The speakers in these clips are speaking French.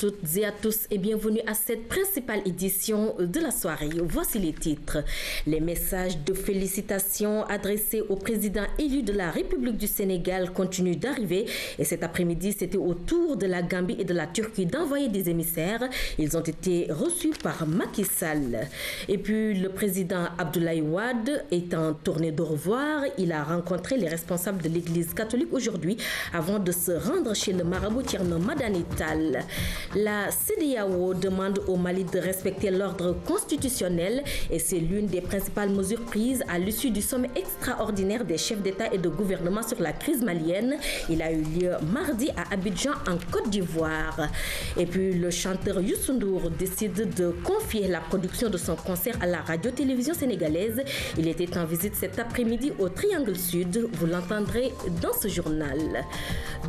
toutes et à tous et bienvenue à cette principale édition de la soirée. Voici les titres. Les messages de félicitations adressés au président élu de la République du Sénégal continuent d'arriver et cet après-midi, c'était au tour de la Gambie et de la Turquie d'envoyer des émissaires. Ils ont été reçus par Macky Sall. Et puis le président Abdoulaye Wade est en tournée d'au revoir. Il a rencontré les responsables de l'Église catholique aujourd'hui avant de se rendre chez le marabout Thierno Madani Tall. La CEDEAO demande au Mali de respecter l'ordre constitutionnel et c'est l'une des principales mesures prises à l'issue du sommet extraordinaire des chefs d'État et de gouvernement sur la crise malienne. Il a eu lieu mardi à Abidjan en Côte d'Ivoire. Et puis le chanteur Youssou N'Dour décide de confier la production de son concert à la radio-télévision sénégalaise. Il était en visite cet après-midi au Triangle Sud. Vous l'entendrez dans ce journal.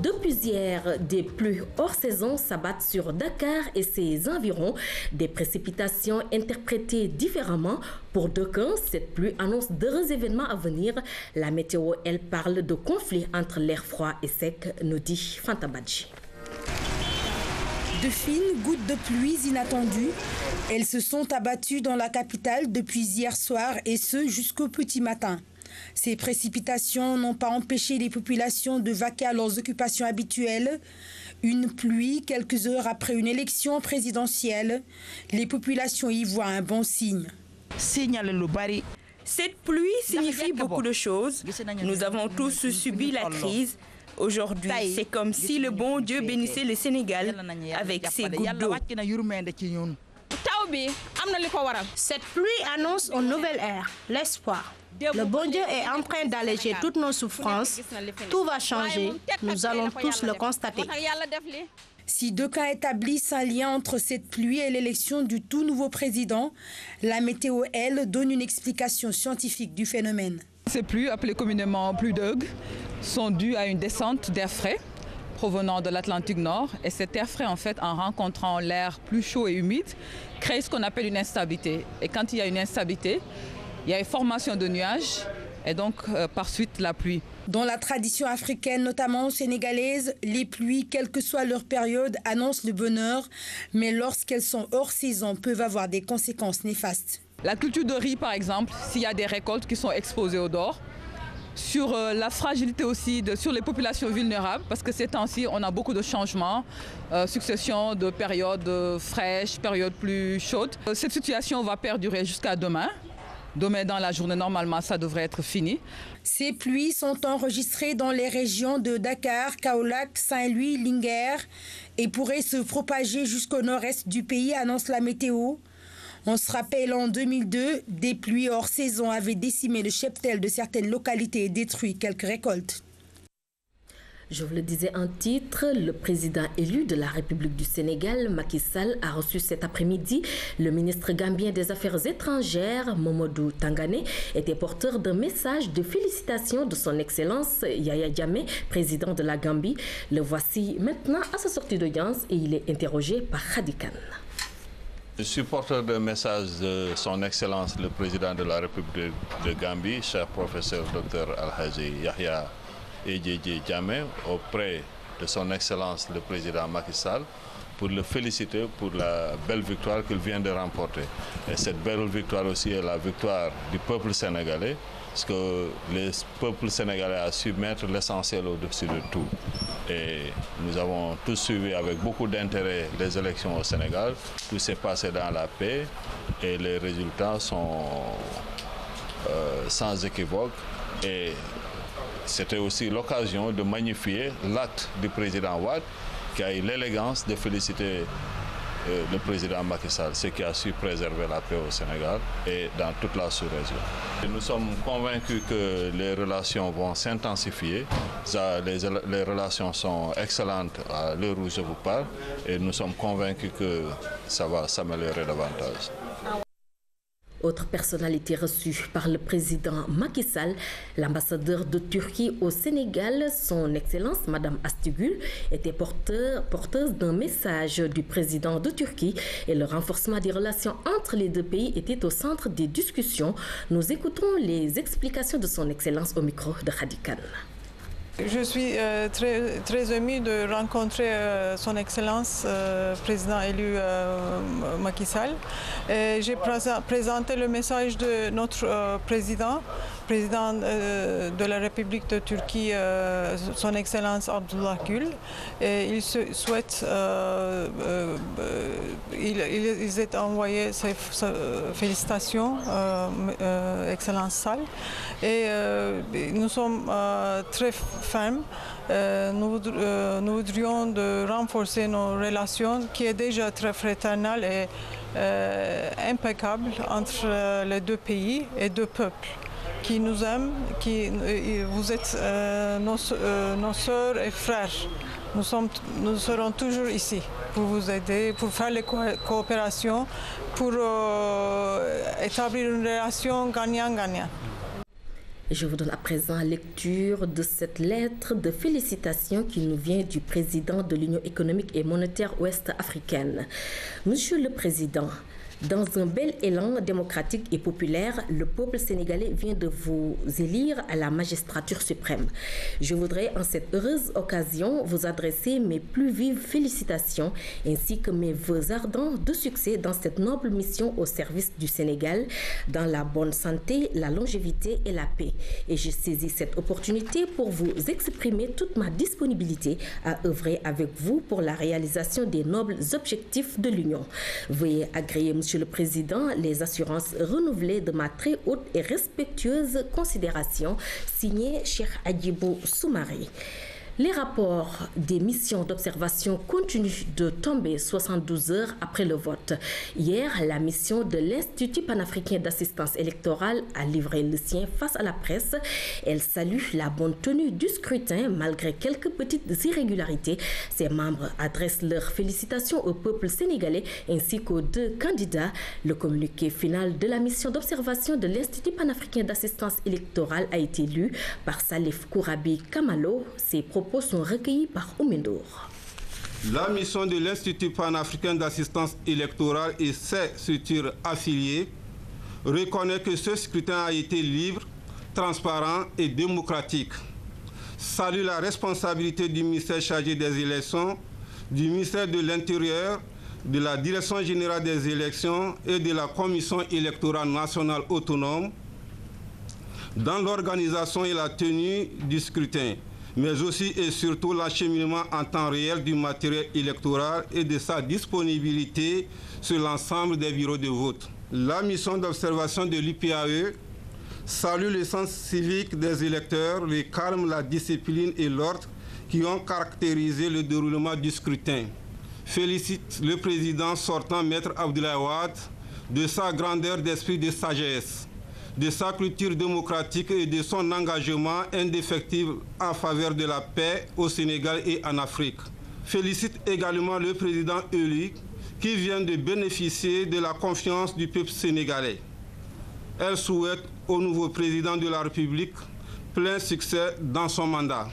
Depuis hier, des pluies hors saison s'abattent sur Dakar et ses environs. Des précipitations interprétées différemment. Pour d'aucuns, cette pluie annonce d'heureux événements à venir. La météo, elle parle de conflit entre l'air froid et sec, nous dit Fanta Badji. De fines gouttes de pluie inattendues, elles se sont abattues dans la capitale depuis hier soir et ce jusqu'au petit matin. Ces précipitations n'ont pas empêché les populations de vaquer à leurs occupations habituelles. Une pluie quelques heures après une élection présidentielle. Les populations y voient un bon signe. Cette pluie signifie beaucoup de choses. Nous avons tous subi la crise. Aujourd'hui, c'est comme si le bon Dieu bénissait le Sénégal avec ses gouttes d'eau. Cette pluie annonce une nouvelle ère, l'espoir. Le bon Dieu est en train d'alléger toutes nos souffrances. Tout va changer. Nous allons tous le constater. Si d'aucuns établissent un lien entre cette pluie et l'élection du tout nouveau président, la météo, elle, donne une explication scientifique du phénomène. Ces pluies, appelées communément pluies d'Hughes, sont dues à une descente d'air frais provenant de l'Atlantique Nord. Et cet air frais, en fait, en rencontrant l'air plus chaud et humide, crée ce qu'on appelle une instabilité. Et quand il y a une instabilité, il y a une formation de nuages et donc par suite la pluie. Dans la tradition africaine, notamment sénégalaise, les pluies, quelle que soit leur période, annoncent le bonheur, mais lorsqu'elles sont hors saison, peuvent avoir des conséquences néfastes. La culture de riz, par exemple, s'il y a des récoltes qui sont exposées au dehors, sur la fragilité aussi sur les populations vulnérables, parce que ces temps-ci, on a beaucoup de changements, succession de périodes fraîches, périodes plus chaudes. Cette situation va perdurer jusqu'à demain. Demain, dans la journée, normalement, ça devrait être fini. Ces pluies sont enregistrées dans les régions de Dakar, Kaolack, Saint-Louis, Linguère et pourraient se propager jusqu'au nord-est du pays, annonce la météo. On se rappelle, en 2002, des pluies hors saison avaient décimé le cheptel de certaines localités et détruit quelques récoltes. Je vous le disais en titre, le président élu de la République du Sénégal, Macky Sall, a reçu cet après-midi le ministre gambien des Affaires étrangères, Momodou Tangane, était porteur d'un message de félicitations de son Excellence Yaya Jammeh, président de la Gambie. Le voici maintenant à sa sortie d'audience et il est interrogé par Khady Kane. Je suis porteur d'un message de son Excellence le président de la République de Gambie, cher professeur Dr Alhaji Yahya Ejeje Jammeh, auprès de son Excellence le président Macky Sall, pour le féliciter pour la belle victoire qu'il vient de remporter. Et cette belle victoire aussi est la victoire du peuple sénégalais, parce que le peuple sénégalais a su mettre l'essentiel au-dessus de tout. Et nous avons tous suivi avec beaucoup d'intérêt les élections au Sénégal. Tout s'est passé dans la paix et les résultats sont sans équivoque. Et c'était aussi l'occasion de magnifier l'acte du président Wade qui a eu l'élégance de féliciter le président Macky Sall, ce qui a su préserver la paix au Sénégal et dans toute la sous-région. Nous sommes convaincus que les relations vont s'intensifier. Les relations sont excellentes à l'heure où je vous parle et nous sommes convaincus que ça va s'améliorer davantage. Autre personnalité reçue par le président Macky Sall, l'ambassadeur de Turquie au Sénégal, son Excellence Madame Astigül, était porteuse d'un message du président de Turquie et le renforcement des relations entre les deux pays était au centre des discussions. Nous écoutons les explications de son Excellence au micro de Khady Kane. Je suis très émue de rencontrer son Excellence, président élu Macky Sall. J'ai présenté le message de notre président de la République de Turquie, son Excellence Abdullah Gül. Et il souhaite, ils ont envoyé ses félicitations, Excellence Sall. Et nous sommes très fermes. Nous voudrions renforcer nos relations qui est déjà très fraternelles et impeccables entre les deux pays et deux peuples qui nous aiment, vous êtes nos sœurs et frères. Nous serons toujours ici pour vous aider, pour faire les coopérations, pour établir une relation gagnant-gagnant. Je vous donne à présent lecture de cette lettre de félicitations qui nous vient du président de l'Union économique et monétaire ouest-africaine. Monsieur le Président, dans un bel élan démocratique et populaire, le peuple sénégalais vient de vous élire à la magistrature suprême. Je voudrais en cette heureuse occasion vous adresser mes plus vives félicitations ainsi que mes vœux ardents de succès dans cette noble mission au service du Sénégal, dans la bonne santé, la longévité et la paix. Et je saisis cette opportunité pour vous exprimer toute ma disponibilité à œuvrer avec vous pour la réalisation des nobles objectifs de l'Union. Veuillez agréer, Monsieur le Président, les assurances renouvelées de ma très haute et respectueuse considération, signé Cheikh Hadjibou Soumaré. Les rapports des missions d'observation continuent de tomber 72 heures après le vote. Hier, la mission de l'Institut panafricain d'assistance électorale a livré le sien face à la presse. Elle salue la bonne tenue du scrutin malgré quelques petites irrégularités. Ses membres adressent leurs félicitations au peuple sénégalais ainsi qu'aux deux candidats. Le communiqué final de la mission d'observation de l'Institut panafricain d'assistance électorale a été lu par Salif Kourabi Kamalo. Ses propos sont recueillis par Oumendour. La mission de l'Institut panafricain d'assistance électorale et ses structures affiliées reconnaît que ce scrutin a été libre, transparent et démocratique. Salue la responsabilité du ministère chargé des élections, du ministère de l'Intérieur, de la Direction générale des élections et de la Commission électorale nationale autonome dans l'organisation et la tenue du scrutin, mais aussi et surtout l'acheminement en temps réel du matériel électoral et de sa disponibilité sur l'ensemble des bureaux de vote. La mission d'observation de l'IPAE salue le sens civique des électeurs, le calme, la discipline et l'ordre qui ont caractérisé le déroulement du scrutin. Félicite le président sortant, Maître Abdoulaye Wade, de sa grandeur d'esprit de sagesse, de sa culture démocratique et de son engagement indéfectible en faveur de la paix au Sénégal et en Afrique. Félicite également le président élu qui vient de bénéficier de la confiance du peuple sénégalais. Elle souhaite au nouveau président de la République plein succès dans son mandat.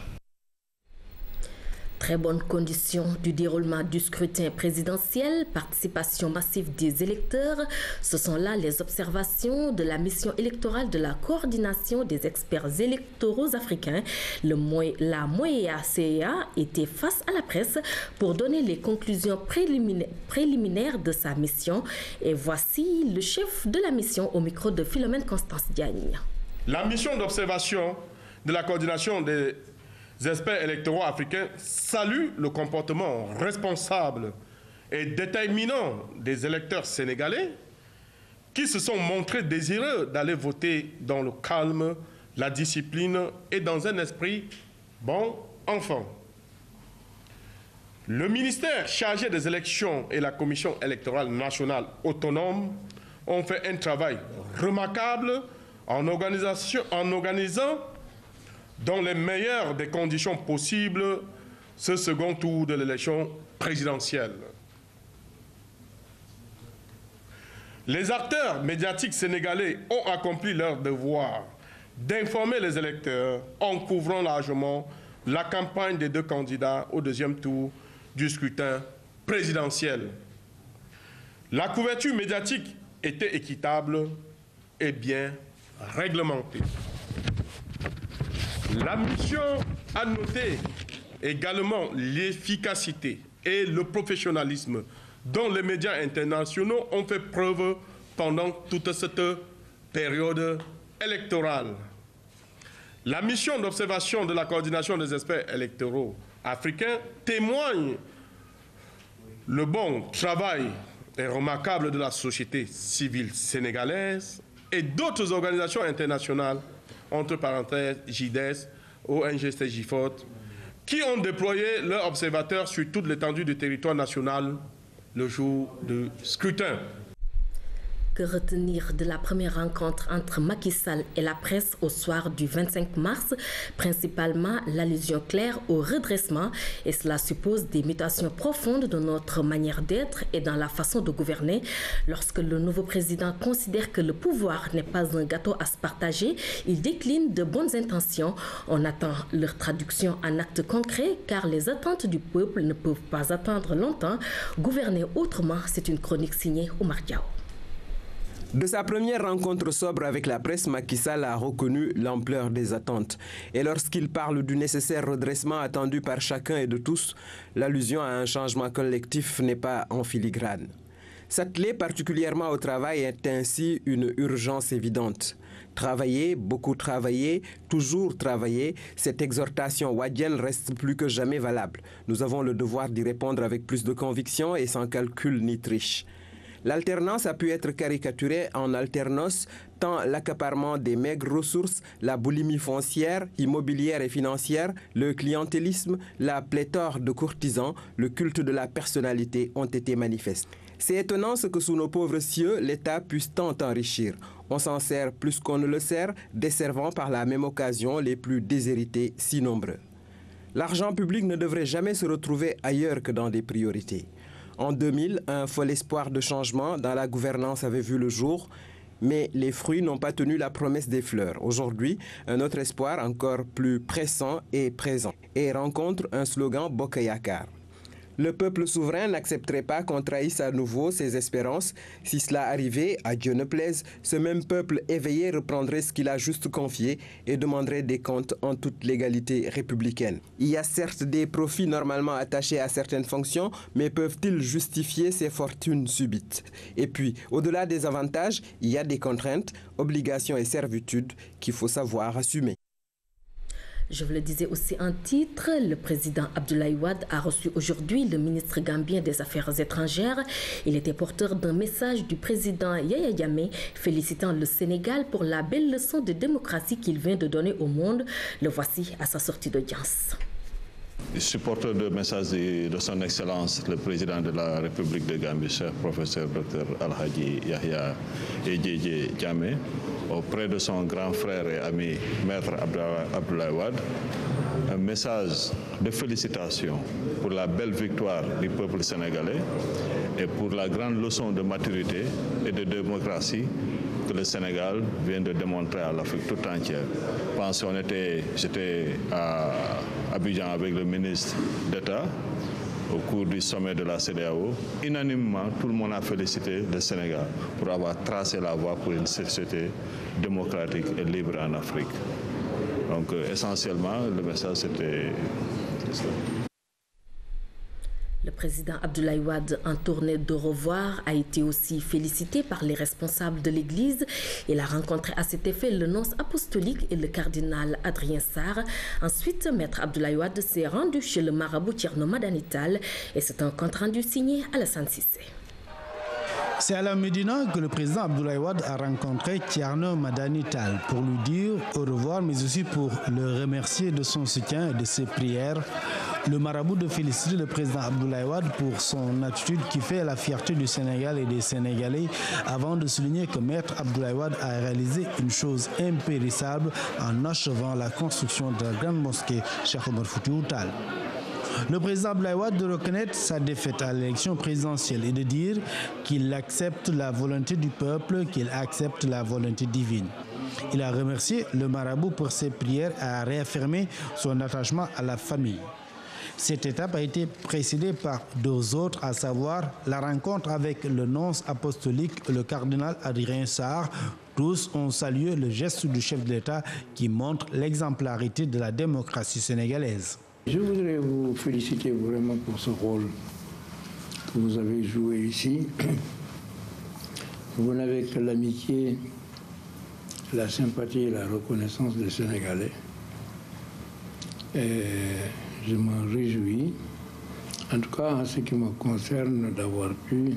Très bonnes conditions du déroulement du scrutin présidentiel, participation massive des électeurs. Ce sont là les observations de la mission électorale de la coordination des experts électoraux africains. La MOEA-CEA était face à la presse pour donner les conclusions préliminaires de sa mission. Et voici le chef de la mission au micro de Philomène Constance Diagne. La mission d'observation de la coordination des experts électoraux africains saluent le comportement responsable et déterminant des électeurs sénégalais qui se sont montrés désireux d'aller voter dans le calme, la discipline et dans un esprit bon enfant. Le ministère chargé des élections et la Commission électorale nationale autonome ont fait un travail remarquable en organisant dans les meilleures des conditions possibles ce second tour de l'élection présidentielle. Les acteurs médiatiques sénégalais ont accompli leur devoir d'informer les électeurs en couvrant largement la campagne des deux candidats au deuxième tour du scrutin présidentiel. La couverture médiatique était équitable et bien réglementée. La mission À noter également l'efficacité et le professionnalisme dont les médias internationaux ont fait preuve pendant toute cette période électorale. La mission d'observation de la coordination des experts électoraux africains témoigne le bon travail et remarquable de la société civile sénégalaise et d'autres organisations internationales, entre parenthèses JIDES, ONG-STGIFOT, qui ont déployé leurs observateurs sur toute l'étendue du territoire national le jour du scrutin. Que retenir de la première rencontre entre Macky Sall et la presse au soir du 25 mars? Principalement l'allusion claire au redressement, et cela suppose des mutations profondes dans notre manière d'être et dans la façon de gouverner. Lorsque le nouveau président considère que le pouvoir n'est pas un gâteau à se partager, il décline de bonnes intentions. On attend leur traduction en actes concrets, car les attentes du peuple ne peuvent pas attendre longtemps. Gouverner autrement, c'est une chronique signée Oumar Diaw. De sa première rencontre sobre avec la presse, Macky Sall a reconnu l'ampleur des attentes. Et lorsqu'il parle du nécessaire redressement attendu par chacun et de tous, l'allusion à un changement collectif n'est pas en filigrane. S'atteler particulièrement au travail est ainsi une urgence évidente. Travailler, beaucoup travailler, toujours travailler, cette exhortation wadienne reste plus que jamais valable. Nous avons le devoir d'y répondre avec plus de conviction et sans calcul ni triche. L'alternance a pu être caricaturée en alternos, tant l'accaparement des maigres ressources, la boulimie foncière, immobilière et financière, le clientélisme, la pléthore de courtisans, le culte de la personnalité ont été manifestes. C'est étonnant ce que sous nos pauvres cieux, l'État puisse tant enrichir. On s'en sert plus qu'on ne le sert, desservant par la même occasion les plus déshérités si nombreux. L'argent public ne devrait jamais se retrouver ailleurs que dans des priorités. En 2000, un fol espoir de changement dans la gouvernance avait vu le jour, mais les fruits n'ont pas tenu la promesse des fleurs. Aujourd'hui, un autre espoir encore plus pressant est présent et rencontre un slogan Bokayakar. Le peuple souverain n'accepterait pas qu'on trahisse à nouveau ses espérances. Si cela arrivait, à Dieu ne plaise, ce même peuple éveillé reprendrait ce qu'il a juste confié et demanderait des comptes en toute légalité républicaine. Il y a certes des profits normalement attachés à certaines fonctions, mais peuvent-ils justifier ces fortunes subites? Et puis, au-delà des avantages, il y a des contraintes, obligations et servitudes qu'il faut savoir assumer. Je vous le disais aussi en titre, le président Abdoulaye Wade a reçu aujourd'hui le ministre gambien des Affaires étrangères. Il était porteur d'un message du président Yaya Jammeh félicitant le Sénégal pour la belle leçon de démocratie qu'il vient de donner au monde. Le voici à sa sortie d'audience. Supporteur de message de son Excellence, le président de la République de Gambie, cher professeur Dr Alhaji Yahya Ejeje Jammeh, auprès de son grand frère et ami Maître Abdoulaye Wade, un message de félicitations pour la belle victoire du peuple sénégalais et pour la grande leçon de maturité et de démocratie que le Sénégal vient de démontrer à l'Afrique tout entière. J'étais à Abidjan avec le ministre d'État au cours du sommet de la CEDEAO. Unanimement, tout le monde a félicité le Sénégal pour avoir tracé la voie pour une société démocratique et libre en Afrique. Donc essentiellement, le message c'était ça. Le président Abdoulaye Wade, en tournée de revoir, a été aussi félicité par les responsables de l'Église. Il a rencontré à cet effet le nonce apostolique et le cardinal Adrien Sarr. Ensuite, Maître Abdoulaye Wade s'est rendu chez le marabout Thierno Madani Tall et c'est un compte rendu signé Alassane Cissé. C'est à la Médina que le président Abdoulaye Wade a rencontré Thierno Madani Tall pour lui dire au revoir, mais aussi pour le remercier de son soutien et de ses prières. Le marabout de féliciter le président Abdoulaye Wade pour son attitude qui fait la fierté du Sénégal et des Sénégalais, avant de souligner que Maître Abdoulaye Wade a réalisé une chose impérissable en achevant la construction de la grande mosquée Cheikh Omar Foutiyou Tall. Le président Abdoulaye Wade de reconnaître sa défaite à l'élection présidentielle et de dire qu'il accepte la volonté du peuple, qu'il accepte la volonté divine. Il a remercié le marabout pour ses prières et a réaffirmé son attachement à la famille. Cette étape a été précédée par deux autres, à savoir la rencontre avec le nonce apostolique, le cardinal Adrien Sarr, Tous ont salué le geste du chef de l'État qui montre l'exemplarité de la démocratie sénégalaise. Je voudrais vous féliciter vraiment pour ce rôle que vous avez joué ici. Vous n'avez que l'amitié, la sympathie et la reconnaissance des Sénégalais. Et je m'en réjouis, en tout cas en ce qui me concerne, d'avoir pu,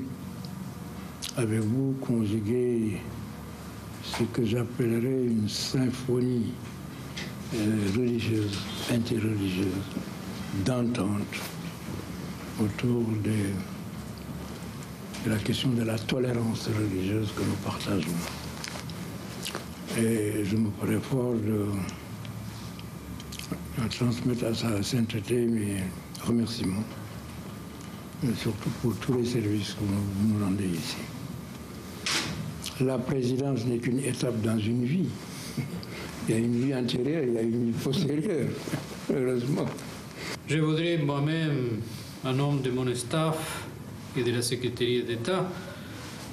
avec vous, conjuguer ce que j'appellerais une symphonie religieuse, interreligieuse, d'entente autour de la question de la tolérance religieuse que nous partageons. Et je me ferai fort de transmettre à sa sainteté mes remerciements, mais surtout pour tous les services que vous nous rendez ici. La présidence n'est qu'une étape dans une vie. Il y a une vie antérieure, il y a une vie postérieure, heureusement. Je voudrais moi-même, en nom de mon staff et de la Secrétaire d'État,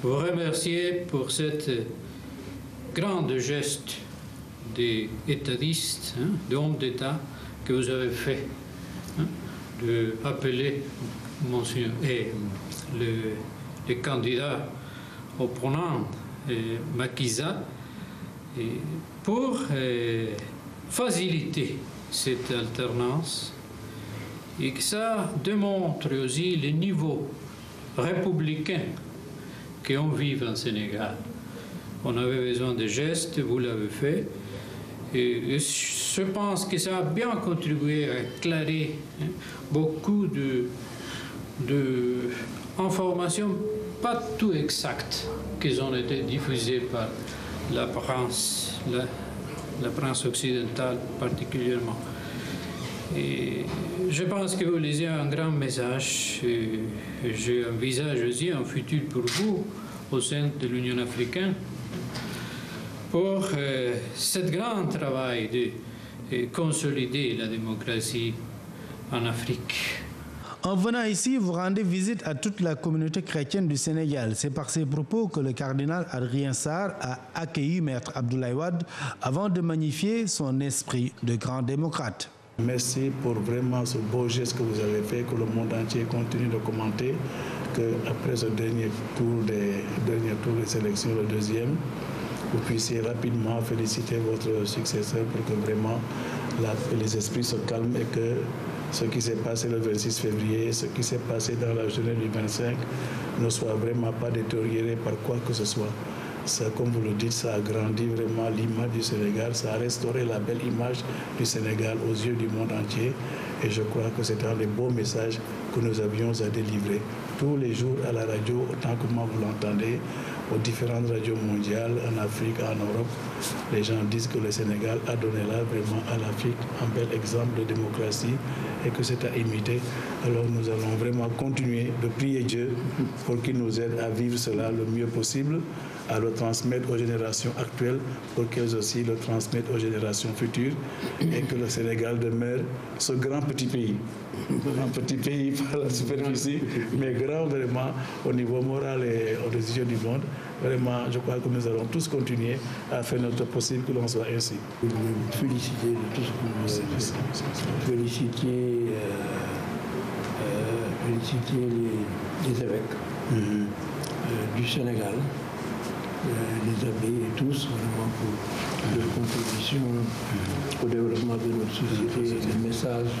vous remercier pour cette grande geste d'étadiste, d'homme d'État que vous avez fait, d'appeler le candidat opponent Macky Sall pour faciliter cette alternance et que ça démontre aussi le niveau républicain qu'on vit en Sénégal. On avait besoin de gestes, vous l'avez fait. Et je pense que ça a bien contribué à éclairer beaucoup d'informations pas tout exactes qui ont été diffusées par la presse occidentale particulièrement. Et je pense que vous lisez un grand message. J'envisage aussi un futur pour vous au sein de l'Union africaine pour ce grand travail de consolider la démocratie en Afrique. En venant ici, vous rendez visite à toute la communauté chrétienne du Sénégal. C'est par ces propos que le cardinal Adrien Sarr a accueilli Maître Abdoulaye Wade avant de magnifier son esprit de grand démocrate. Merci pour vraiment ce beau geste que vous avez fait, que le monde entier continue de commenter, qu'après ce dernier tour des élections, le deuxième, vous puissiez rapidement féliciter votre successeur pour que vraiment les esprits se calment et que ce qui s'est passé le 26 février, ce qui s'est passé dans la journée du 25 ne soit vraiment pas détérioré par quoi que ce soit. Ça, comme vous le dites, ça a grandi vraiment l'image du Sénégal, ça a restauré la belle image du Sénégal aux yeux du monde entier. Et je crois que c'est un des beaux messages que nous avions à délivrer tous les jours à la radio, autant que moi vous l'entendez, aux différentes radios mondiales, en Afrique, en Europe. Les gens disent que le Sénégal a donné là vraiment à l'Afrique un bel exemple de démocratie et que c'est à imiter. Alors nous allons vraiment continuer de prier Dieu pour qu'il nous aide à vivre cela le mieux possible, à le transmettre aux générations actuelles pour qu'elles aussi le transmettent aux générations futures et que le Sénégal demeure ce grand petit pays. Un petit pays par la superficie, mais grand vraiment au niveau moral et aux yeux du monde. Vraiment, je crois que nous allons tous continuer à faire notre possible que l'on soit ainsi. Féliciter de tout ce que vous avez fait. Féliciter les évêques du Sénégal, les abbés et tous, vraiment pour leur contribution au développement de notre société, des messages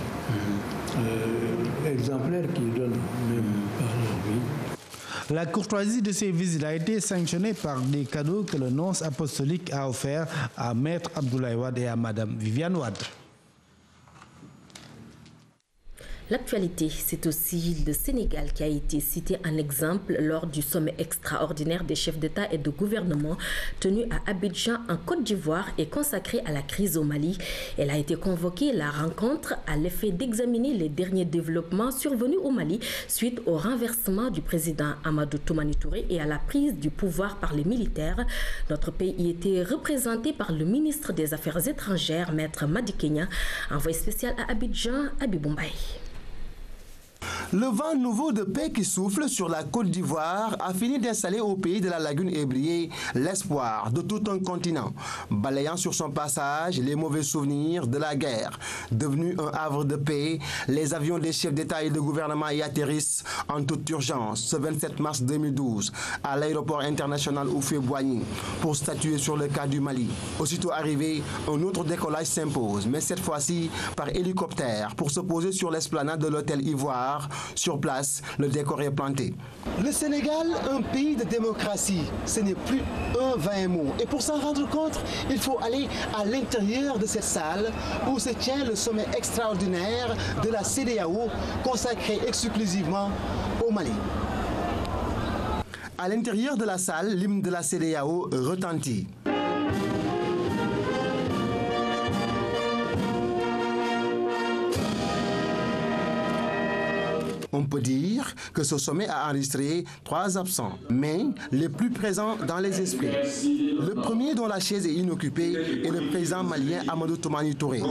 exemplaires qu'ils donnent même par leur vie. La courtoisie de ces visites a été sanctionnée par des cadeaux que le nonce apostolique a offerts à Maître Abdoulaye Wade et à Madame Viviane Wade. L'actualité, c'est aussi le Sénégal qui a été cité en exemple lors du sommet extraordinaire des chefs d'État et de gouvernement tenu à Abidjan en Côte d'Ivoire et consacré à la crise au Mali. Elle a été convoquée, la rencontre, à l'effet d'examiner les derniers développements survenus au Mali suite au renversement du président Amadou Toumani Touré et à la prise du pouvoir par les militaires. Notre pays y était représenté par le ministre des Affaires étrangères, Maître Madi Kenya, envoyé spécial à Abidjan, Abibou Mbaye. Le vent nouveau de paix qui souffle sur la Côte d'Ivoire a fini d'installer au pays de la lagune ébriée l'espoir de tout un continent, balayant sur son passage les mauvais souvenirs de la guerre. Devenu un havre de paix, les avions des chefs d'État et de gouvernement y atterrissent en toute urgence ce 27 mars 2012 à l'aéroport international Houphouët-Boigny pour statuer sur le cas du Mali. Aussitôt arrivé, un autre décollage s'impose, mais cette fois-ci par hélicoptère pour se poser sur l'esplanade de l'hôtel Ivoire. Sur place, le décor est planté. Le Sénégal, un pays de démocratie, ce n'est plus un vain mot. Et pour s'en rendre compte, il faut aller à l'intérieur de cette salle où se tient le sommet extraordinaire de la CEDEAO consacré exclusivement au Mali. À l'intérieur de la salle, l'hymne de la CEDEAO retentit. On peut dire que ce sommet a enregistré 3 absents, mais les plus présents dans les esprits. Le premier dont la chaise est inoccupée est le président malien Amadou Toumani Touré.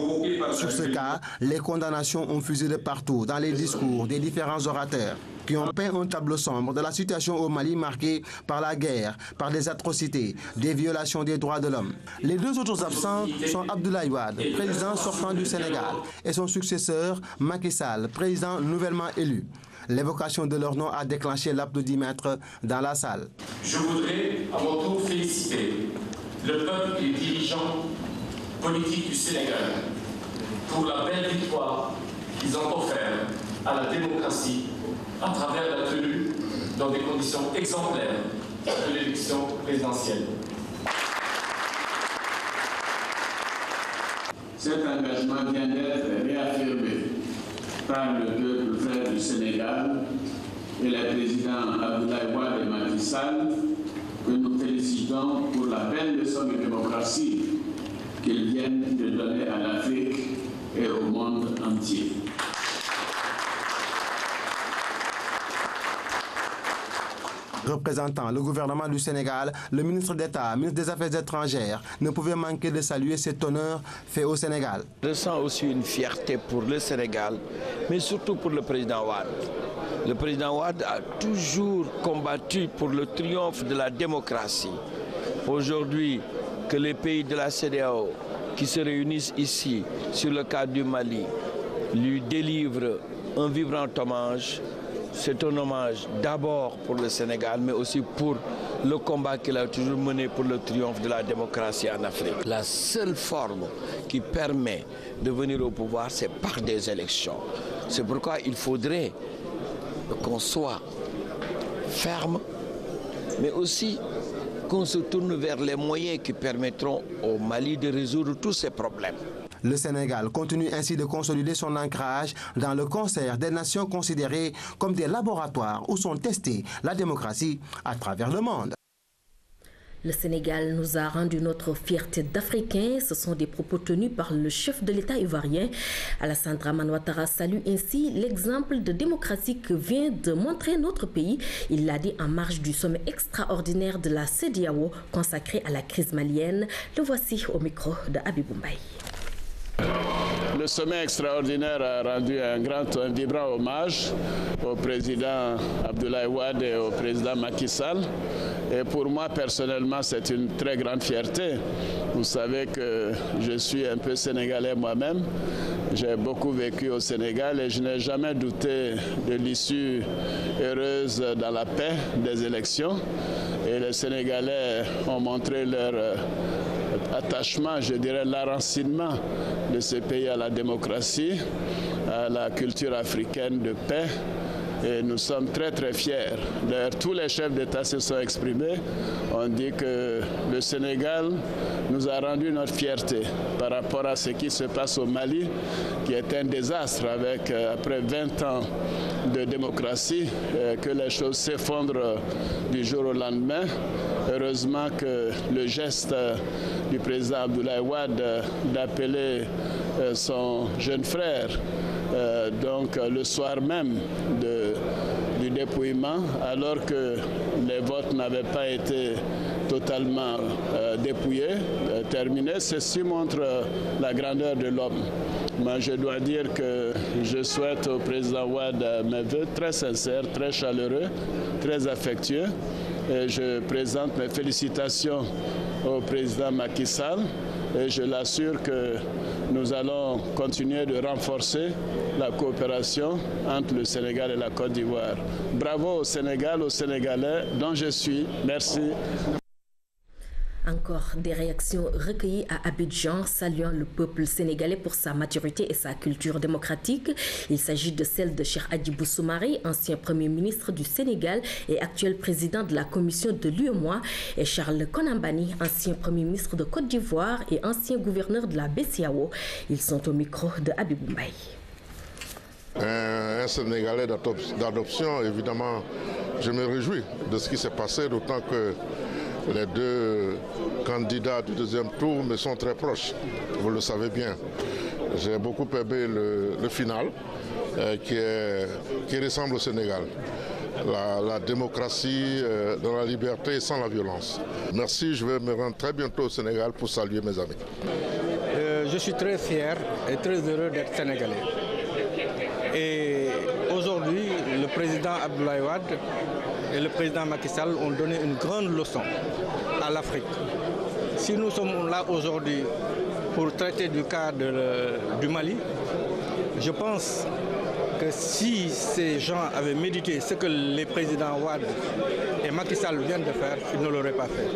Sur ce cas, les condamnations ont fusé de partout dans les discours des différents orateurs qui ont peint un tableau sombre de la situation au Mali marquée par la guerre, par des atrocités, des violations des droits de l'homme. Les deux autres absents sont Abdoulaye Wade, président sortant du Sénégal, et son successeur Macky Sall, président nouvellement élu. L'évocation de leur nom a déclenché l'applaudimètre dans la salle. Je voudrais à mon tour féliciter le peuple et les dirigeants politiques du Sénégal pour la belle victoire qu'ils ont offerte à la démocratie à travers la tenue dans des conditions exemplaires de l'élection présidentielle. Cet engagement vient d'être réaffirmé par le peuple frère du Sénégal et les présidents Abdoulaye Wade et Macky Sall, que nous félicitons pour la belle leçon de démocratie qu'ils viennent de donner à l'Afrique et au monde entier. Représentant le gouvernement du Sénégal, le ministre d'État, ministre des Affaires étrangères, ne pouvait manquer de saluer cet honneur fait au Sénégal. Je ressens aussi une fierté pour le Sénégal, mais surtout pour le président Wade. Le président Wade a toujours combattu pour le triomphe de la démocratie. Aujourd'hui, que les pays de la CEDEAO qui se réunissent ici sur le cas du Mali lui délivrent un vibrant hommage. C'est un hommage d'abord pour le Sénégal, mais aussi pour le combat qu'il a toujours mené pour le triomphe de la démocratie en Afrique. La seule forme qui permet de venir au pouvoir, c'est par des élections. C'est pourquoi il faudrait qu'on soit ferme, mais aussi qu'on se tourne vers les moyens qui permettront au Mali de résoudre tous ces problèmes. Le Sénégal continue ainsi de consolider son ancrage dans le concert des nations considérées comme des laboratoires où sont testées la démoukratie à travers le monde. Le Sénégal nous a rendu notre fierté d'Africains. Ce sont des propos tenus par le chef de l'État ivoirien. Alassane Dramane Ouattara salue ainsi l'exemple de démocratie que vient de montrer notre pays. Il l'a dit en marge du sommet extraordinaire de la CEDEAO consacré à la crise malienne. Le voici au micro de Habibou Mbaye. Le sommet extraordinaire a rendu un vibrant hommage au président Abdoulaye Wade et au président Macky Sall. Et pour moi, personnellement, c'est une très grande fierté. Vous savez que je suis un peu sénégalais moi-même. J'ai beaucoup vécu au Sénégal et je n'ai jamais douté de l'issue heureuse dans la paix des élections. Et les Sénégalais ont montré leur attachement, je dirais l'enracinement de ce pays à la démocratie, à la culture africaine de paix. Et nous sommes très très fiers. D'ailleurs, tous les chefs d'État se sont exprimés. On dit que le Sénégal nous a rendu notre fierté par rapport à ce qui se passe au Mali, qui est un désastre avec, après 20 ans de démocratie, que les choses s'effondrent du jour au lendemain. Heureusement que le geste du président Abdoulaye Wade d'appeler son jeune frère, donc le soir même du dépouillement, alors que les votes n'avaient pas été totalement dépouillés, terminés. Ceci montre la grandeur de l'homme. Mais je dois dire que je souhaite au président Wade mes vœux très sincères, très chaleureux, très affectueux. Et je présente mes félicitations au président Macky Sall et je l'assure que nous allons continuer de renforcer la coopération entre le Sénégal et la Côte d'Ivoire. Bravo au Sénégal, aux Sénégalais dont je suis. Merci. Encore des réactions recueillies à Abidjan, saluant le peuple sénégalais pour sa maturité et sa culture démocratique. Il s'agit de celle de Cheikh Hadjibou Soumaré, ancien Premier ministre du Sénégal et actuel président de la commission de l'UEMOA, et Charles Konambani, ancien Premier ministre de Côte d'Ivoire et ancien gouverneur de la BCEAO. Ils sont au micro de Habib Mbaye. Un Sénégalais d'adoption, évidemment, je me réjouis de ce qui s'est passé, d'autant que les deux candidats du deuxième tour me sont très proches, vous le savez bien. J'ai beaucoup aimé le final qui ressemble au Sénégal. La démocratie dans la liberté et sans la violence. Merci, je vais me rendre très bientôt au Sénégal pour saluer mes amis. Je suis très fier et très heureux d'être sénégalais. Et aujourd'hui, le président Abdoulaye Wade et le président Macky Sall ont donné une grande leçon à l'Afrique. Si nous sommes là aujourd'hui pour traiter du cas du Mali, je pense que si ces gens avaient médité ce que les présidents Wade et Macky Sall viennent de faire, ils ne l'auraient pas fait.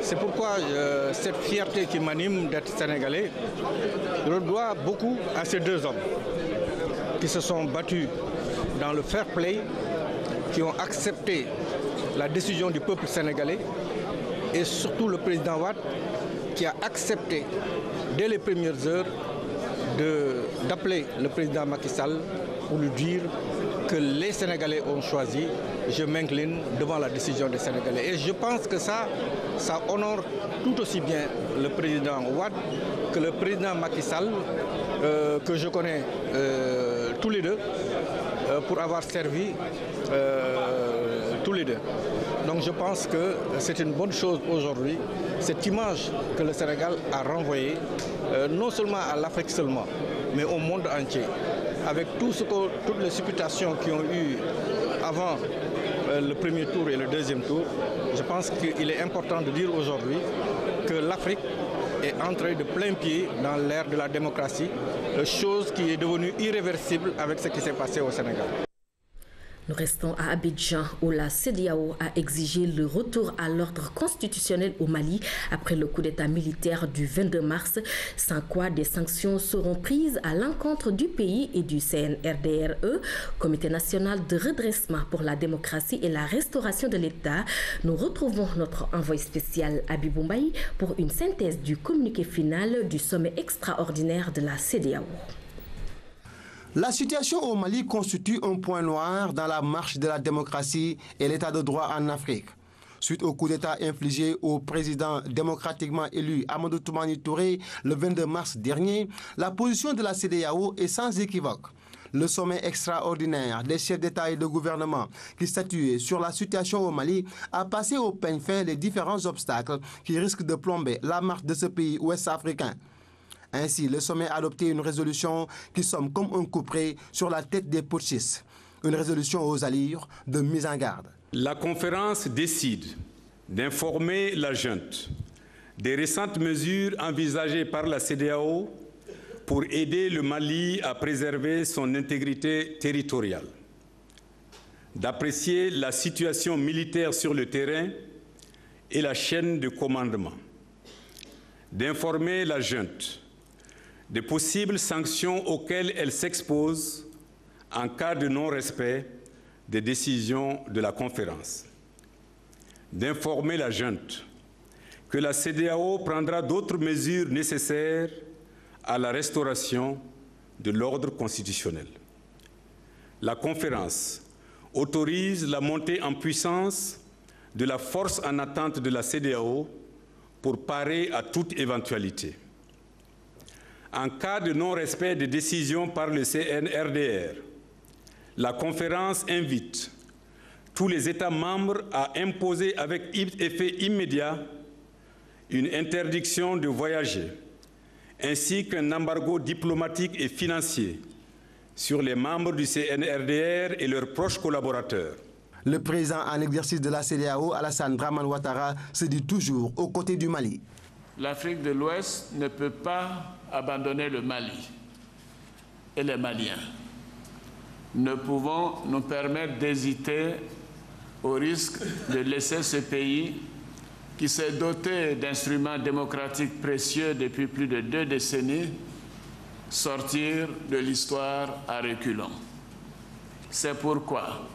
C'est pourquoi cette fierté qui m'anime d'être sénégalais, je le dois beaucoup à ces deux hommes qui se sont battus dans le fair play, qui ont accepté la décision du peuple sénégalais et surtout le président Wade qui a accepté dès les premières heures d'appeler le président Macky Sall pour lui dire que les Sénégalais ont choisi, je m'incline devant la décision des Sénégalais. Et je pense que ça honore tout aussi bien le président Wade que le président Macky Sall, que je connais tous les deux, pour avoir servi tous les deux. Donc je pense que c'est une bonne chose aujourd'hui, cette image que le Sénégal a renvoyée, non seulement à l'Afrique seulement, mais au monde entier. Avec toutes les supputations qui ont eu avant le premier tour et le deuxième tour, je pense qu'il est important de dire aujourd'hui que l'Afrique est entrée de plein pied dans l'ère de la démocratie, chose qui est devenue irréversible avec ce qui s'est passé au Sénégal. Nous restons à Abidjan où la CEDEAO a exigé le retour à l'ordre constitutionnel au Mali après le coup d'état militaire du 22 mars, sans quoi des sanctions seront prises à l'encontre du pays et du CNRDRE, Comité national de redressement pour la démocratie et la restauration de l'État. Nous retrouvons notre envoyé spécial Habib Mbaye pour une synthèse du communiqué final du sommet extraordinaire de la CEDEAO. La situation au Mali constitue un point noir dans la marche de la démocratie et l'état de droit en Afrique. Suite au coup d'État infligé au président démocratiquement élu Amadou Toumani Touré le 22 mars dernier, la position de la CEDEAO est sans équivoque. Le sommet extraordinaire des chefs d'État et de gouvernement qui statuaient sur la situation au Mali a passé au peigne fin les différents obstacles qui risquent de plomber la marche de ce pays ouest-africain. Ainsi, le sommet a adopté une résolution qui somme comme un couperet sur la tête des putschistes. Une résolution aux allures de mise en garde. La conférence décide d'informer la junte des récentes mesures envisagées par la CEDEAO pour aider le Mali à préserver son intégrité territoriale, d'apprécier la situation militaire sur le terrain et la chaîne de commandement, d'informer la junte des possibles sanctions auxquelles elle s'expose en cas de non-respect des décisions de la conférence, d'informer la junte que la CEDEAO prendra d'autres mesures nécessaires à la restauration de l'ordre constitutionnel. La conférence autorise la montée en puissance de la force en attente de la CEDEAO pour parer à toute éventualité. En cas de non-respect des décisions par le CNRDR, la conférence invite tous les États membres à imposer avec effet immédiat une interdiction de voyager, ainsi qu'un embargo diplomatique et financier sur les membres du CNRDR et leurs proches collaborateurs. Le président en exercice de la CEDEAO, Alassane Dramane Ouattara, se dit toujours aux côtés du Mali. L'Afrique de l'Ouest ne peut pas abandonner le Mali et les Maliens. Ne pouvons nous permettre d'hésiter au risque de laisser ce pays qui s'est doté d'instruments démocratiques précieux depuis plus de 2 décennies sortir de l'histoire à reculons. C'est pourquoi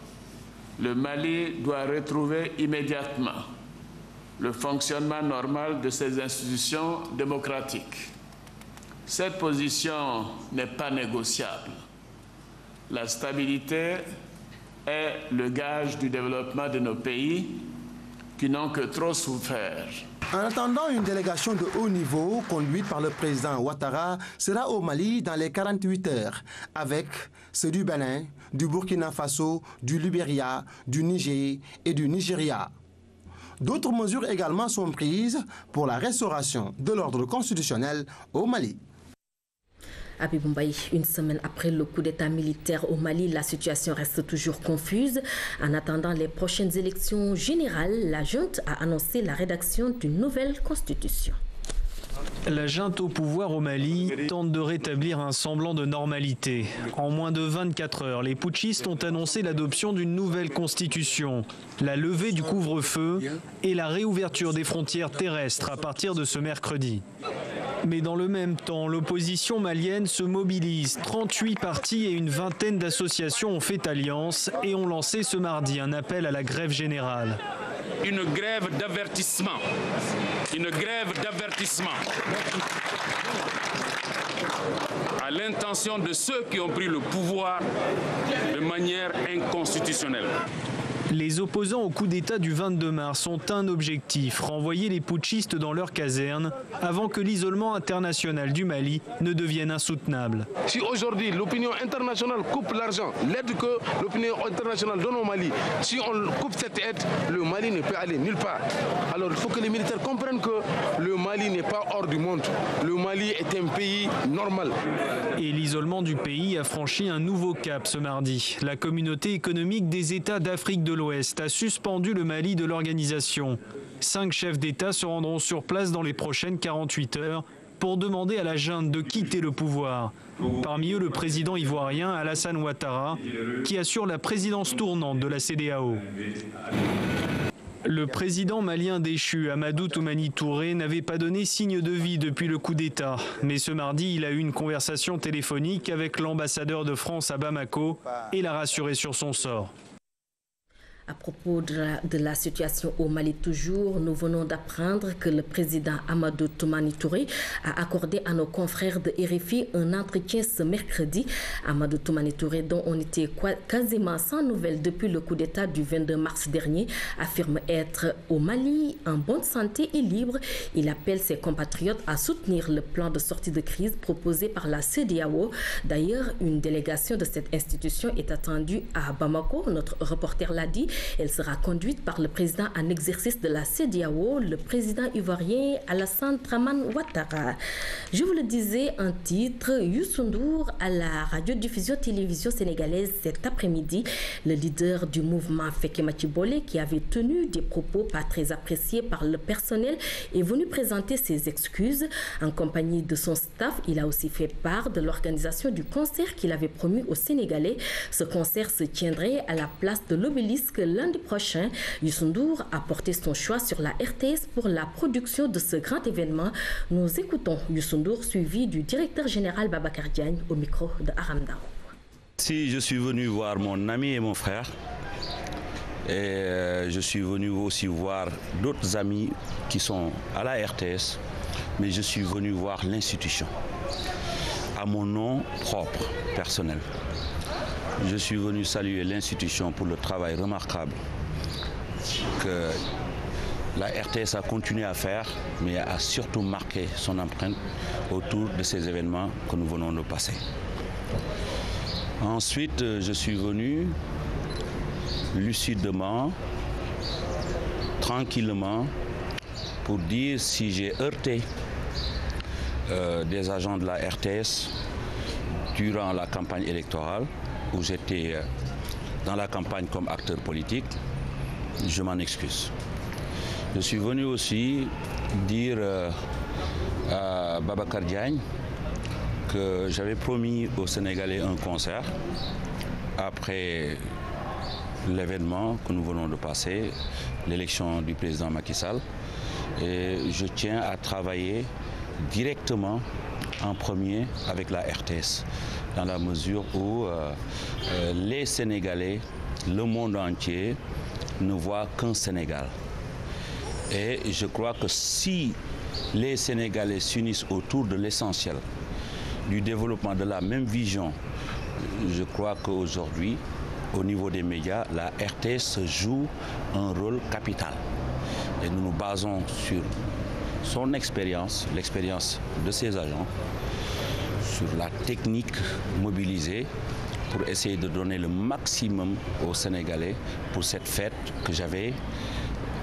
le Mali doit retrouver immédiatement le fonctionnement normal de ses institutions démocratiques. Cette position n'est pas négociable. La stabilité est le gage du développement de nos pays qui n'ont que trop souffert. En attendant, une délégation de haut niveau conduite par le président Ouattara sera au Mali dans les 48 heures avec ceux du Bénin, du Burkina Faso, du Libéria, du Niger et du Nigeria. D'autres mesures également sont prises pour la restauration de l'ordre constitutionnel au Mali. Habib Mbaye, une semaine après le coup d'état militaire au Mali, la situation reste toujours confuse. En attendant les prochaines élections générales, la junte a annoncé la rédaction d'une nouvelle constitution. La junte au pouvoir au Mali tente de rétablir un semblant de normalité. En moins de 24 heures, les putschistes ont annoncé l'adoption d'une nouvelle constitution, la levée du couvre-feu et la réouverture des frontières terrestres à partir de ce mercredi. Mais dans le même temps, l'opposition malienne se mobilise. 38 partis et une vingtaine d'associations ont fait alliance et ont lancé ce mardi un appel à la grève générale. Une grève d'avertissement. Une grève d'avertissement à l'intention de ceux qui ont pris le pouvoir de manière inconstitutionnelle. Les opposants au coup d'État du 22 mars ont un objectif, renvoyer les putschistes dans leurs casernes avant que l'isolement international du Mali ne devienne insoutenable. Si aujourd'hui l'opinion internationale coupe l'argent, l'aide que l'opinion internationale donne au Mali, si on coupe cette aide, le Mali ne peut aller nulle part. Alors il faut que les militaires comprennent que le Mali n'est pas hors du monde. Le Mali est un pays normal. Et l'isolement du pays a franchi un nouveau cap ce mardi. La communauté économique des États d'Afrique de l'Ouest a suspendu le Mali de l'organisation. 5 chefs d'État se rendront sur place dans les prochaines 48 heures pour demander à la junte de quitter le pouvoir. Parmi eux, le président ivoirien Alassane Ouattara, qui assure la présidence tournante de la CEDEAO. Le président malien déchu, Amadou Toumani Touré, n'avait pas donné signe de vie depuis le coup d'État. Mais ce mardi, il a eu une conversation téléphonique avec l'ambassadeur de France à Bamako et l'a rassuré sur son sort. À propos de la situation au Mali toujours, nous venons d'apprendre que le président Amadou Toumani Touré a accordé à nos confrères de RFI un entretien ce mercredi. Amadou Toumani Touré, dont on était quasiment sans nouvelles depuis le coup d'État du 22 mars dernier, affirme être au Mali en bonne santé et libre. Il appelle ses compatriotes à soutenir le plan de sortie de crise proposé par la CEDEAO. D'ailleurs, une délégation de cette institution est attendue à Bamako, notre reporter l'a dit. Elle sera conduite par le président en exercice de la CEDEAO, le président ivoirien Alassane Dramane Ouattara. Je vous le disais en titre, Youssou N'Dour à la radiodiffusion-télévision sénégalaise cet après-midi. Le leader du mouvement Feke Matibole, qui avait tenu des propos pas très appréciés par le personnel, est venu présenter ses excuses. En compagnie de son staff, il a aussi fait part de l'organisation du concert qu'il avait promis aux Sénégalais. Ce concert se tiendrait à la place de l'Obélisque lundi prochain. Youssou N'Dour a porté son choix sur la RTS pour la production de ce grand événement. Nous écoutons Youssou N'Dour suivi du directeur général Babacar Diagne au micro de Aram Ndao. Si je suis venu voir mon ami et mon frère, et je suis venu aussi voir d'autres amis qui sont à la RTS, mais je suis venu voir l'institution à mon nom propre, personnel. Je suis venu saluer l'institution pour le travail remarquable que la RTS a continué à faire, mais a surtout marqué son empreinte autour de ces événements que nous venons de passer. Ensuite, je suis venu lucidement, tranquillement, pour dire si j'ai heurté des agents de la RTS durant la campagne électorale, où j'étais dans la campagne comme acteur politique, je m'en excuse. Je suis venu aussi dire à Babacar Diagne que j'avais promis aux Sénégalais un concert après l'événement que nous venons de passer, l'élection du président Macky Sall. Et je tiens à travailler directement en premier avec la RTS, dans la mesure où les Sénégalais, le monde entier, ne voient qu'un Sénégal. Et je crois que si les Sénégalais s'unissent autour de l'essentiel, du développement de la même vision, je crois qu'aujourd'hui, au niveau des médias, la RTS joue un rôle capital. Et nous nous basons sur son expérience, l'expérience de ses agents, sur la technique mobilisée pour essayer de donner le maximum aux Sénégalais pour cette fête que j'avais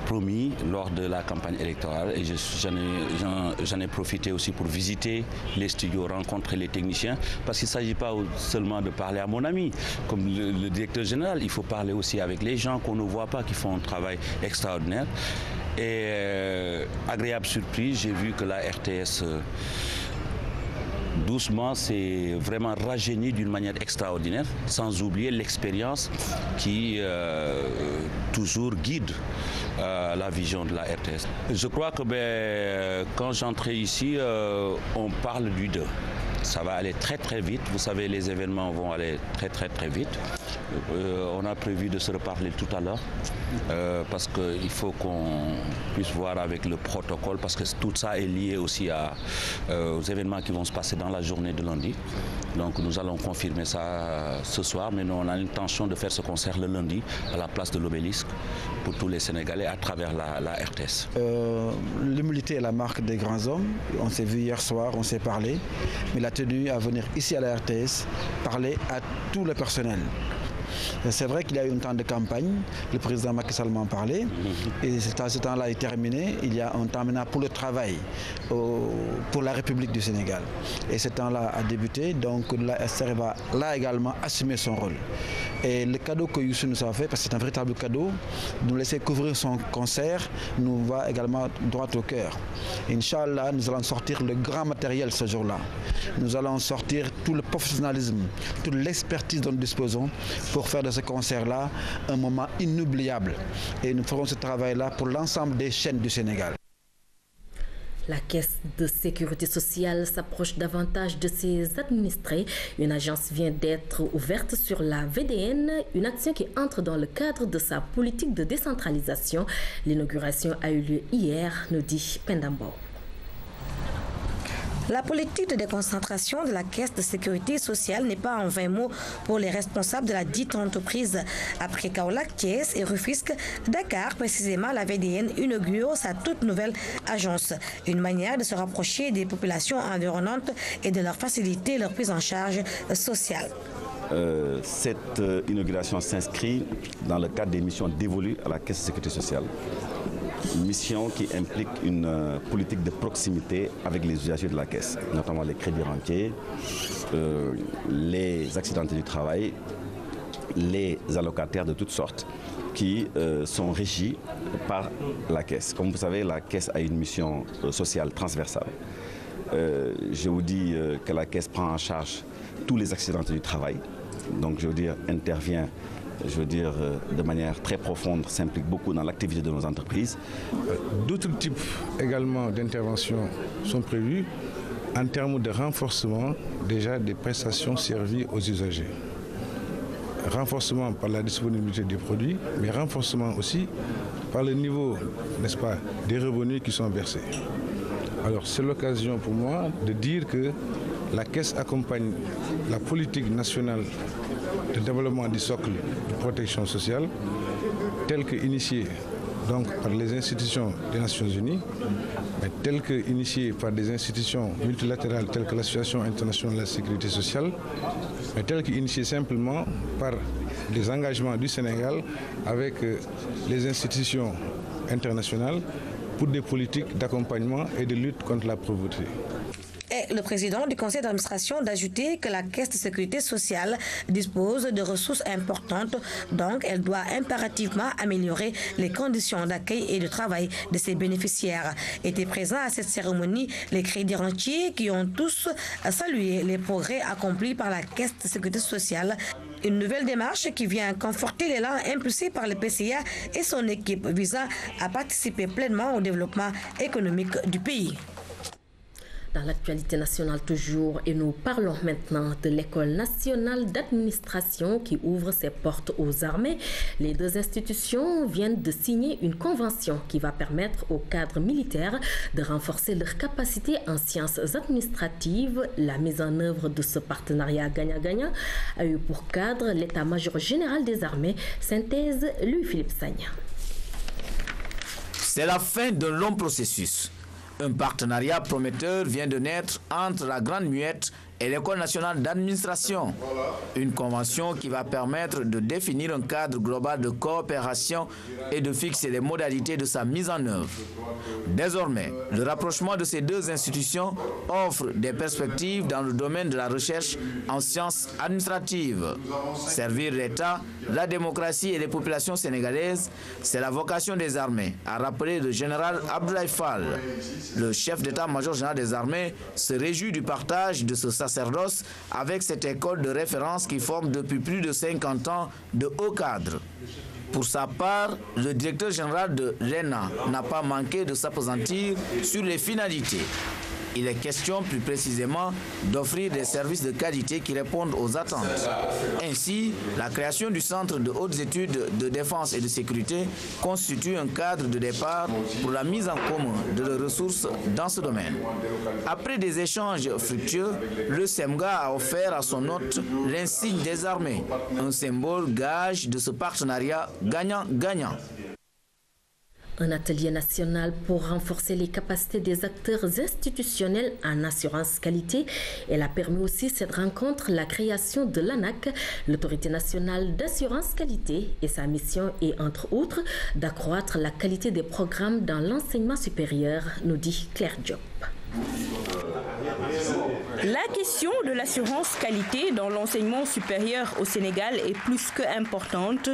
promis lors de la campagne électorale. Et j'en ai profité aussi pour visiter les studios, rencontrer les techniciens, parce qu'il ne s'agit pas seulement de parler à mon ami, comme le directeur général, il faut parler aussi avec les gens qu'on ne voit pas, qui font un travail extraordinaire. Et agréable surprise, j'ai vu que la RTS doucement s'est vraiment rajeunie d'une manière extraordinaire, sans oublier l'expérience qui toujours guide la vision de la RTS. Je crois que quand j'entrais ici, on parle du 2. Ça va aller très très vite. Vous savez, les événements vont aller très très très vite. On a prévu de se reparler tout à l'heure parce qu'il faut qu'on puisse voir avec le protocole, parce que tout ça est lié aussi aux événements qui vont se passer dans la journée de lundi. Donc nous allons confirmer ça ce soir, mais nous on a l'intention de faire ce concert le lundi à la place de l'Obélisque pour tous les Sénégalais à travers la RTS. L'humilité est la marque des grands hommes. On s'est vu hier soir, on s'est parlé, mais il a tenu à venir ici à la RTS parler à tout le personnel. C'est vrai qu'il y a eu un temps de campagne, le président Macky Sall m'en parlait, et ce temps-là est terminé. Il y a un temps maintenant pour le travail, pour la République du Sénégal. Et ce temps-là a débuté, donc la SR va là également assumer son rôle. Et le cadeau que Youssou nous a fait, parce que c'est un véritable cadeau, nous laisser couvrir son concert, nous va également droit au cœur. Inch'Allah, nous allons sortir le grand matériel ce jour-là. Nous allons sortir tout le professionnalisme, toute l'expertise dont nous disposons pour faire de ce concert-là un moment inoubliable. Et nous ferons ce travail-là pour l'ensemble des chaînes du Sénégal. La Caisse de sécurité sociale s'approche davantage de ses administrés. Une agence vient d'être ouverte sur la VDN, une action qui entre dans le cadre de sa politique de décentralisation. L'inauguration a eu lieu hier, nous dit Pendambo. La politique de déconcentration de la Caisse de sécurité sociale n'est pas en vain mot pour les responsables de la dite entreprise. Après Kaolack, Thiès et Rufisque, Dakar, précisément, la VDN inaugure sa toute nouvelle agence. Une manière de se rapprocher des populations environnantes et de leur faciliter leur prise en charge sociale. Cette inauguration s'inscrit dans le cadre des missions dévolues à la Caisse de sécurité sociale. Une mission qui implique une politique de proximité avec les usagers de la Caisse, notamment les crédits rentiers, les accidentés du travail, les allocataires de toutes sortes qui sont régis par la Caisse. Comme vous savez, la Caisse a une mission sociale transversale. Je vous dis que la Caisse prend en charge tous les accidentés du travail, donc je veux dire intervient de manière très profonde, s'implique beaucoup dans l'activité de nos entreprises. D'autres types également d'interventions sont prévus en termes de renforcement déjà des prestations servies aux usagers. Renforcement par la disponibilité des produits, mais renforcement aussi par le niveau, n'est-ce pas, des revenus qui sont versés. Alors c'est l'occasion pour moi de dire que la Caisse accompagne la politique nationale de développement du socle de protection sociale, tel que initié donc par les institutions des Nations Unies, mais tel que initié par des institutions multilatérales telles que l'Association internationale de la sécurité sociale, mais tel que initié simplement par les engagements du Sénégal avec les institutions internationales pour des politiques d'accompagnement et de lutte contre la pauvreté. Et le président du conseil d'administration d'ajouter que la Caisse de sécurité sociale dispose de ressources importantes, donc elle doit impérativement améliorer les conditions d'accueil et de travail de ses bénéficiaires. Étaient présents à cette cérémonie les crédits rentiers qui ont tous salué les progrès accomplis par la Caisse de sécurité sociale. Une nouvelle démarche qui vient conforter l'élan impulsé par le PCA et son équipe visant à participer pleinement au développement économique du pays. Dans l'actualité nationale toujours, et nous parlons maintenant de l'École nationale d'administration qui ouvre ses portes aux armées. Les deux institutions viennent de signer une convention qui va permettre aux cadres militaires de renforcer leurs capacités en sciences administratives. La mise en œuvre de ce partenariat gagnant-gagnant a eu pour cadre l'état-major général des armées. Synthèse, Louis-Philippe Sagna. C'est la fin d'un long processus. Un partenariat prometteur vient de naître entre la Grande Muette et l'École nationale d'administration. Une convention qui va permettre de définir un cadre global de coopération et de fixer les modalités de sa mise en œuvre. Désormais, le rapprochement de ces deux institutions offre des perspectives dans le domaine de la recherche en sciences administratives. Servir l'État, la démocratie et les populations sénégalaises, c'est la vocation des armées, a rappelé le général Abdoulaye Fall. Le chef d'état-major général des armées se réjouit du partage de ce sacerdoce avec cette école de référence qui forme depuis plus de 50 ans de hauts cadres. Pour sa part, le directeur général de l'ENA n'a pas manqué de s'appesantir sur les finalités. Il est question plus précisément d'offrir des services de qualité qui répondent aux attentes. Ainsi, la création du Centre de hautes études de défense et de sécurité constitue un cadre de départ pour la mise en commun de leurs ressources dans ce domaine. Après des échanges fructueux, le SEMGA a offert à son hôte l'insigne des armées, un symbole gage de ce partenariat gagnant-gagnant. Un atelier national pour renforcer les capacités des acteurs institutionnels en assurance qualité. Elle a permis aussi cette rencontre la création de l'ANAQ, l'Autorité nationale d'assurance qualité, et sa mission est entre autres d'accroître la qualité des programmes dans l'enseignement supérieur, nous dit Claire Diop. La question de l'assurance qualité dans l'enseignement supérieur au Sénégal est plus que importante.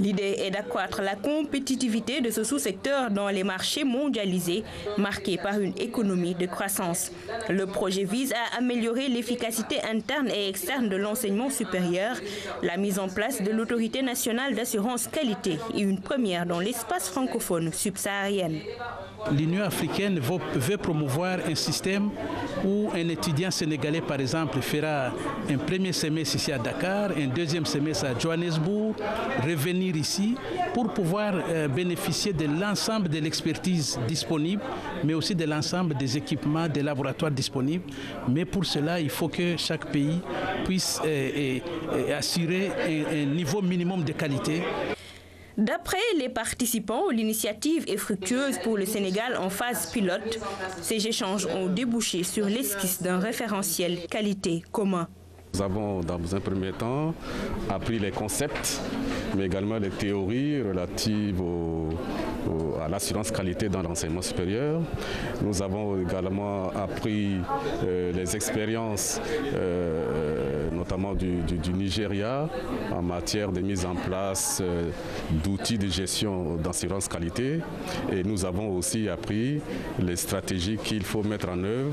L'idée est d'accroître la compétitivité de ce sous-secteur dans les marchés mondialisés, marqués par une économie de croissance. Le projet vise à améliorer l'efficacité interne et externe de l'enseignement supérieur. La mise en place de l'Autorité nationale d'assurance qualité est une première dans l'espace francophone subsaharien. L'Union africaine veut promouvoir un système où un étudiant sénégalais, par exemple, fera un premier semestre ici à Dakar, un deuxième semestre à Johannesburg, revenir ici pour pouvoir bénéficier de l'ensemble de l'expertise disponible, mais aussi de l'ensemble des équipements, des laboratoires disponibles. Mais pour cela, il faut que chaque pays puisse assurer un niveau minimum de qualité. D'après les participants, l'initiative est fructueuse pour le Sénégal en phase pilote. Ces échanges ont débouché sur l'esquisse d'un référentiel qualité commun. Nous avons, dans un premier temps, appris les concepts, mais également les théories relatives à l'assurance qualité dans l'enseignement supérieur. Nous avons également appris les expériences, notamment du Nigeria, en matière de mise en place d'outils de gestion d'assurance qualité. Et nous avons aussi appris les stratégies qu'il faut mettre en œuvre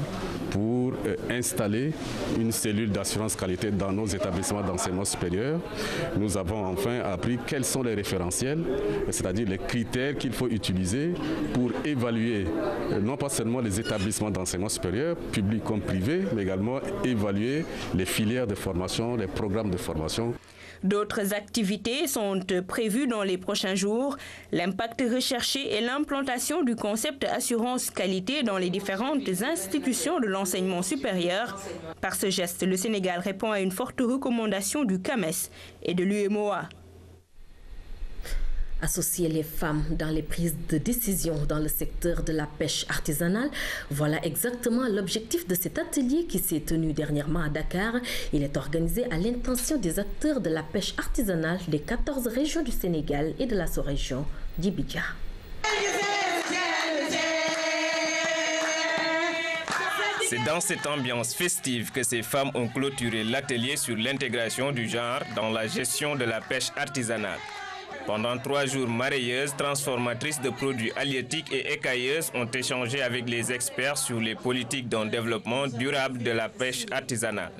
pour installer une cellule d'assurance qualité dans nos établissements d'enseignement supérieur. Nous avons enfin appris quels sont les référentiels, c'est-à-dire les critères qu'il faut utiliser pour évaluer non pas seulement les établissements d'enseignement supérieur, publics comme privés, mais également évaluer les filières de formation, les programmes de formation. D'autres activités sont prévues dans les prochains jours. L'impact recherché est l'implantation du concept assurance qualité dans les différentes institutions de l'enseignement supérieur. Par ce geste, le Sénégal répond à une forte recommandation du CAMES et de l'UMOA. Associer les femmes dans les prises de décision dans le secteur de la pêche artisanale, voilà exactement l'objectif de cet atelier qui s'est tenu dernièrement à Dakar. Il est organisé à l'intention des acteurs de la pêche artisanale des 14 régions du Sénégal et de la sous-région d'Ibidja. C'est dans cette ambiance festive que ces femmes ont clôturé l'atelier sur l'intégration du genre dans la gestion de la pêche artisanale. Pendant 3 jours, mareyeuses, transformatrices de produits halieutiques et écailleuses ont échangé avec les experts sur les politiques d'un développement durable de la pêche artisanale.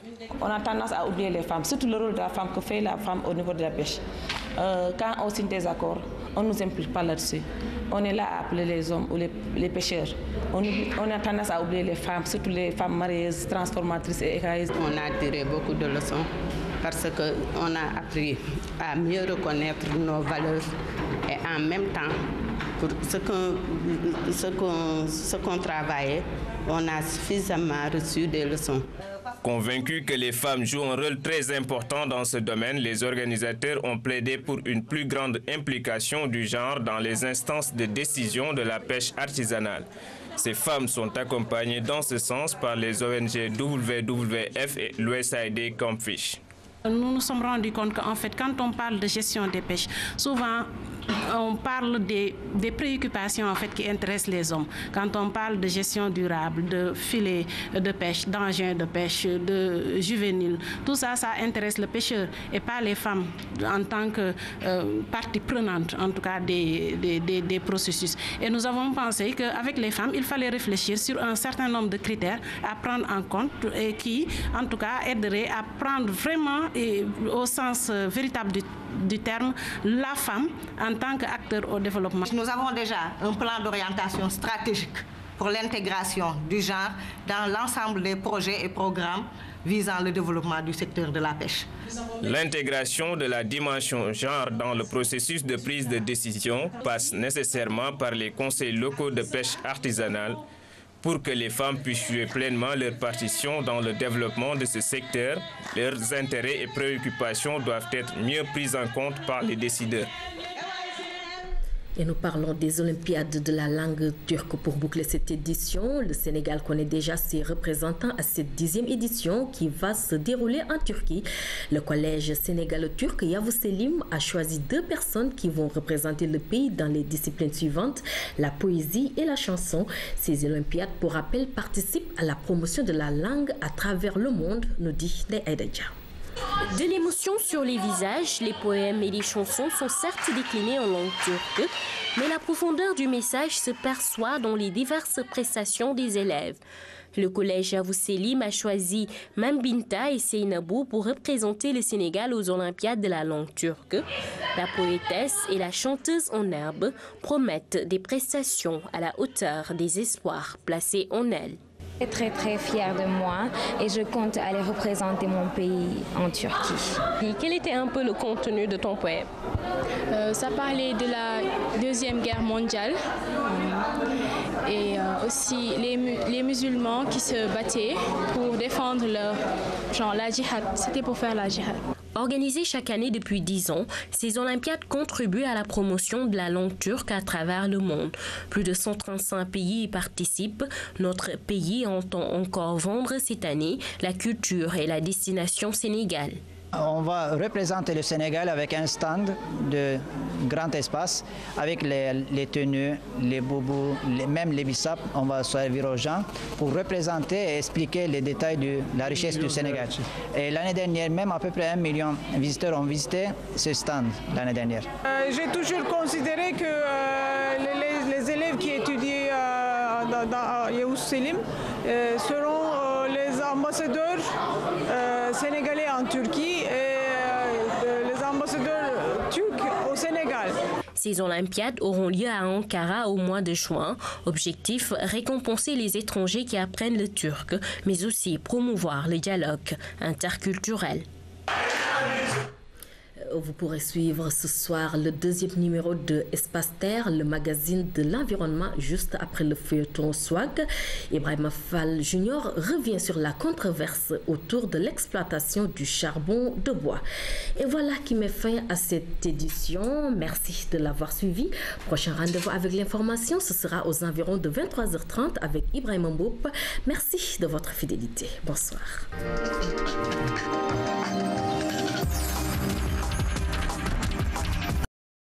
On a tendance à oublier les femmes, surtout le rôle de la femme que fait la femme au niveau de la pêche. Quand on signe des accords, on ne nous implique pas là-dessus. On est là à appeler les hommes ou les pêcheurs. On a tendance à oublier les femmes, surtout les femmes mareyeuses, transformatrices et écailleuses. On a tiré beaucoup de leçons parce qu'on a appris à mieux reconnaître nos valeurs et en même temps, pour ce qu'on travaillait, on a suffisamment reçu des leçons. Convaincus que les femmes jouent un rôle très important dans ce domaine, les organisateurs ont plaidé pour une plus grande implication du genre dans les instances de décision de la pêche artisanale. Ces femmes sont accompagnées dans ce sens par les ONG WWF et l'USAID Campfish. Nous nous sommes rendus compte qu'en fait, quand on parle de gestion des pêches, souvent on parle des préoccupations en fait, qui intéressent les hommes. Quand on parle de gestion durable, de filets de pêche, d'engins de pêche, de juvéniles, tout ça, ça intéresse le pêcheur et pas les femmes en tant que partie prenante, en tout cas des processus. Et nous avons pensé qu'avec les femmes, il fallait réfléchir sur un certain nombre de critères à prendre en compte et qui, en tout cas, aideraient à prendre vraiment, et au sens véritable du terme, la femme en tant qu'acteur au développement. Nous avons déjà un plan d'orientation stratégique pour l'intégration du genre dans l'ensemble des projets et programmes visant le développement du secteur de la pêche. L'intégration de la dimension genre dans le processus de prise de décision passe nécessairement par les conseils locaux de pêche artisanale pour que les femmes puissent jouer pleinement leur partition dans le développement de ce secteur. Leurs intérêts et préoccupations doivent être mieux pris en compte par les décideurs. Et nous parlons des Olympiades de la langue turque pour boucler cette édition. Le Sénégal connaît déjà ses représentants à cette 10e édition qui va se dérouler en Turquie. Le collège sénégalo-turc Yavuz Selim a choisi 2 personnes qui vont représenter le pays dans les disciplines suivantes, la poésie et la chanson. Ces Olympiades, pour rappel, participent à la promotion de la langue à travers le monde, nous dit Ne'edaja. De l'émotion sur les visages, les poèmes et les chansons sont certes déclinés en langue turque, mais la profondeur du message se perçoit dans les diverses prestations des élèves. Le collège Yavuz Selim a choisi Mambinta et Seynabou pour représenter le Sénégal aux Olympiades de la langue turque. La poétesse et la chanteuse en herbe promettent des prestations à la hauteur des espoirs placés en elles. Très très fière de moi et je compte aller représenter mon pays en Turquie. Et quel était un peu le contenu de ton poème? Ça parlait de la Deuxième Guerre mondiale et aussi les musulmans qui se battaient pour défendre la djihad. C'était pour faire la djihad. Organisées chaque année depuis 10 ans, ces Olympiades contribuent à la promotion de la langue turque à travers le monde. Plus de 135 pays y participent. Notre pays entend encore vendre cette année la culture et la destination Sénégal. On va représenter le Sénégal avec un stand de grand espace, avec les tenues, les boubous, même les bissap. On va servir aux gens pour représenter et expliquer les détails de la richesse du Sénégal. Et l'année dernière, même à peu près 1 million de visiteurs ont visité ce stand l'année dernière. J'ai toujours considéré que les élèves qui étudient dans Yavuz Selim seront les ambassadeurs sénégalais en Turquie et les ambassadeurs turcs au Sénégal. Ces Olympiades auront lieu à Ankara au mois de juin. Objectif, récompenser les étrangers qui apprennent le turc, mais aussi promouvoir le dialogue interculturel. Vous pourrez suivre ce soir le deuxième numéro de Espace Terre, le magazine de l'environnement, juste après le feuilleton SWAG. Ibrahima Fall Junior revient sur la controverse autour de l'exploitation du charbon de bois. Et voilà qui met fin à cette édition. Merci de l'avoir suivi. Prochain rendez-vous avec l'information, ce sera aux environs de 23h30 avec Ibrahima Mboup. Merci de votre fidélité. Bonsoir.